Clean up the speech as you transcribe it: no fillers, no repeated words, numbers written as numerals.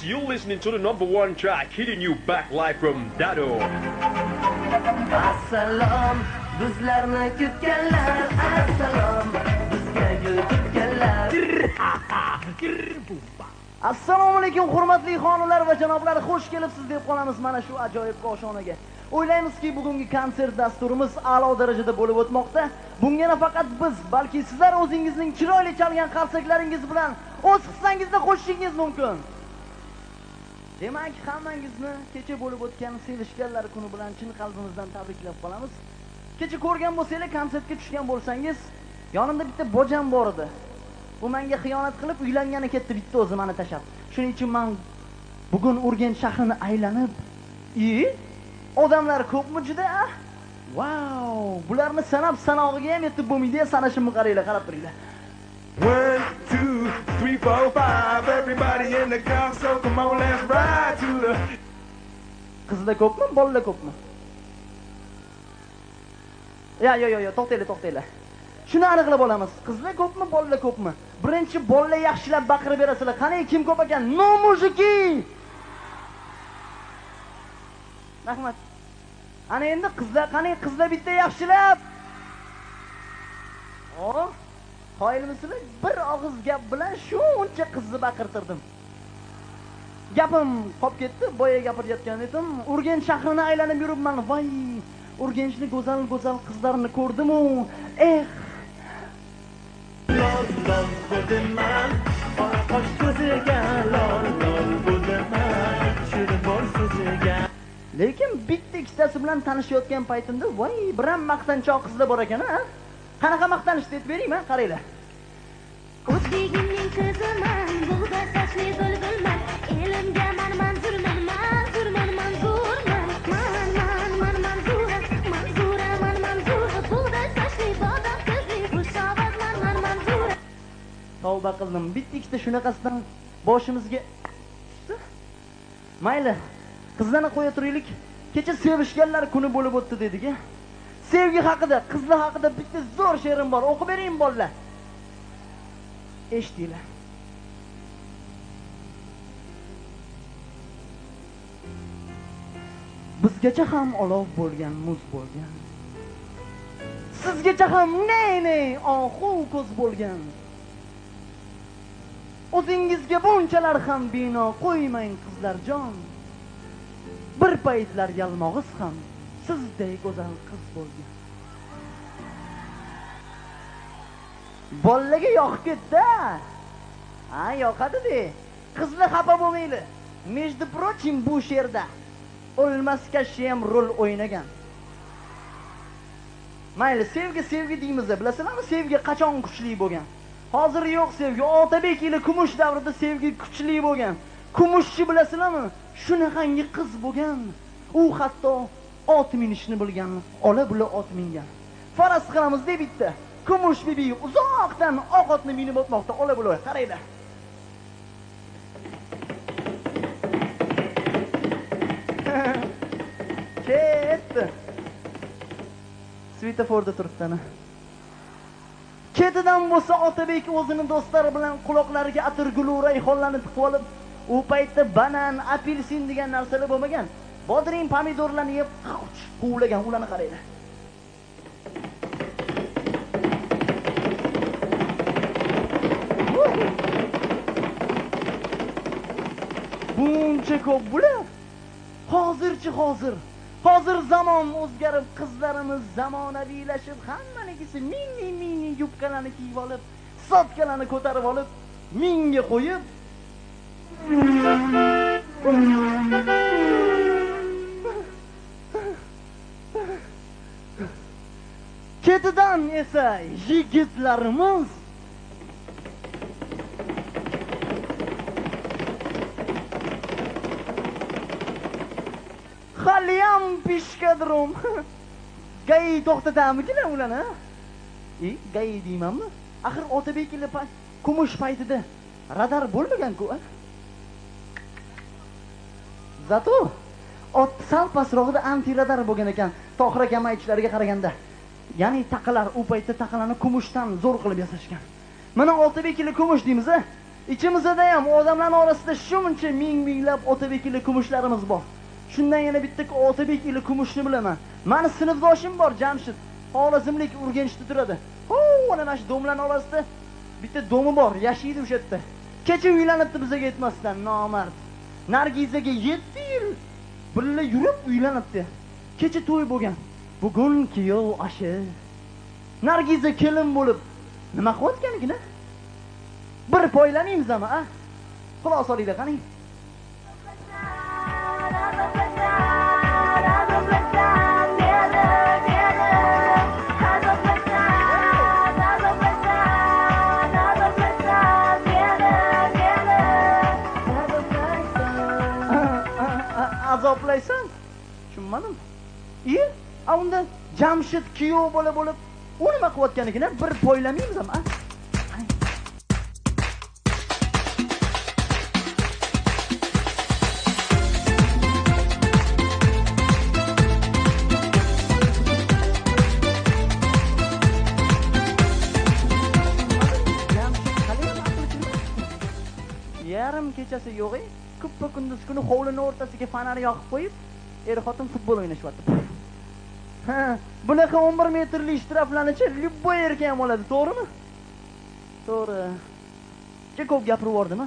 you're listening to the #1 track hitting you back live from Dado. Assalom, bizlarni kutganlar, assalom, bizga gul tutganlar. Assalomu alaykum hurmatli xonimlar va janoblar, xush kelibsiz deb qolamiz mana shu ajoyib qoshonaga. O'ylaymizki, bugungi konsert dasturimiz a'lo darajada bo'lib o'tmoqda. Bunga nafaqat biz, balki sizlar o'zingizning chiroyli chalgan qarsaklaringiz bilan o'z hissangizni qo'shishingiz mumkin. Demak, hammangizni kecha bo'lib o'tgan sevishganlar kuni bilan chin qalbimizdan tabriklab qolamiz. Kecha ko'rgan bo'lsangiz, konsertga tushgan bo'lsangiz, yonimda bitta bojam bor edi. U menga xiyonat qilib uylangani ketdi bitta o'zi meni tashab. Shuning uchun men bugun Urganch shahrini aylanib, odamlar ko'pmi juda? Wow, bularni sanab sanog'iga ham yetib bo'lmaydi, sanashimni qaranglar, qarab turinglar. 1, 2, 3, 4, 5, everybody in the car, so come on, let's ride to the... Qizlar ko'pmi, bolalar ko'pmi? Yo, to'xtanglar. Shuni aniqlab olamiz. Qizlar ko'pmi, bolalar ko'pmi? Birinchi bolalar yaxshilab baqirib berasizlar. Qani kim ko'p ekan? No mujiki! Rahmat. Ana endi qizlar, qani qizlar bitta yaxshilab. Qoyilmisizlar? Bir og'iz gap bilan shuncha qizni baqirtirdim. Gapim qolib ketdi, boya gapirayotgan edim. Urganch shahrini aylanib yuribman. Voy, Urganchning go'zal qizlarini ko'rdim-u. Lol bo'ldiman, qora qosh ko'ziga lol bo'ldiman, tushirib bor so'ziga. Lekin bitta ikkitasi bilan tanishayotgan paytimda, voy, biram maqtanchoq qizlar bor ekan-a? Qanaqa maqtanishdi deb beraymi? Qaranglar. O'zbegimning qiziman, bug'doy sochli bulbulman, elimga manzurman, bug'doy sochli bodom ko'zli xushobatman, manzura. Tavba qildim. Bitta ikkita shunaqasidan boshimizga mayli. Qizlarni qo'ya turaylik. Kecha sevishganlar kuni bo'lib o'tdi dedik-a. Sevgi haqida, qizlar haqida bitta zo'r she'rim bor. O'qib beraymi bolalar? Eshitinglar. Bizgacha ham olov bo'lgan, muz bo'lgan. Sizgacha ham ney ohu ko'z bo'lgan. O'zingizga bunchalar ham bino qo'ymang qizlarjon. Bir paytlar yalmog'iz ham sizday go'zal qiz bo'lgan. Bolalarga yoqib ketdi. Yoqadi-de. Qizlar xafa bo'lmaydi. Между прочим, bu she'rda O'lmas Kashshi ham rol o'ynagan. Mayli, sevgi deymiz, bilasizlarmi? Sevgi qachon kuchli bo'lgan? Hozir yo'q sevgi. Otabek ile Kumush davrida sevgi kuchli bo'lgan. Kumushchi bilasizlarmi? Shunaqangi qiz bo'lgan. U hatto ot minishni bilgan, ola bula ot mingan. Faras qilamiz deb bitta. Kumush bibi uzoqdan oq otni minib o'tmoqda, ola bula. Qaranglar. Ketdi. Svetoforda turibdi ana. Ketidan bo'lsa Otabek o'zining do'stlari bilan quloqlariga atir gulu rayhonlarni tiqib olib, u paytda banan, apelsin degan narsalar bo'lmagan. Bodring, pomidorlarni yeb quvlagan, ularni qaranglar. Buncha ko'p bular. Hozir zamon o'zgarib, qizlarimiz zamonaviylashib, hammanigisi mini yubkalarni kiyib olib, sotkalarni ko'tarib olib, mingga qo'yib ketidan esa yigitlarimiz haliyam pishkadrom. Gay to'xtatamizlar ularni. Gay deymanmi? Axir Otabek ile Kumush paytida radar bo'lmagan-ku. Zato sal pasrog'ida anti radar bo'lgan ekan, Tohir aka aytishlariga qaraganda. Ya'ni taqalar, u paytda taqalarni kumushdan zo'r qilib yasashgan. Mana Otabek ile Kumush deymiz-a. Ichimizda ham odamlar orasida shuncha minglab Otabek ila kumushlarimiz bor. Shundan yana bitta Otabek ila kumushni bilaman. Mani sinfdoshim bor, Jamshid. Xorazmlik Urganchda turadi. Mana shu domlarning orasida bitta domi bor, yashaydi o'sha yerda. Kecha uylanibdi bizaga yetmasdan, nomard. Nargizaga 7 yil birga yurib uylanibdi. Kecha to'y bo'lgan. Bugun kuyov ashi. Nargiza kelin bo'lib nima qilayotganligini bir poylamaymiz-mi, a? Xulosa olinglar qani. Azoblaysan? Tushunmadim. Unda Jamshid kuyov bo'lib u nima qilayotganligini bir poylamaymiz-mi, a? Yarim kechasi yo'q, kuppa kunduz kuni hovlining o'rtasiga fonar yoqib qo'yib, er-xotin futbol o'ynashyapti. Ha, bunaqa 11 metrli shtraflanichi любой erkak ham oladi, to'g'rimi? To'g'ri. Ko'p gapirib yubordimi?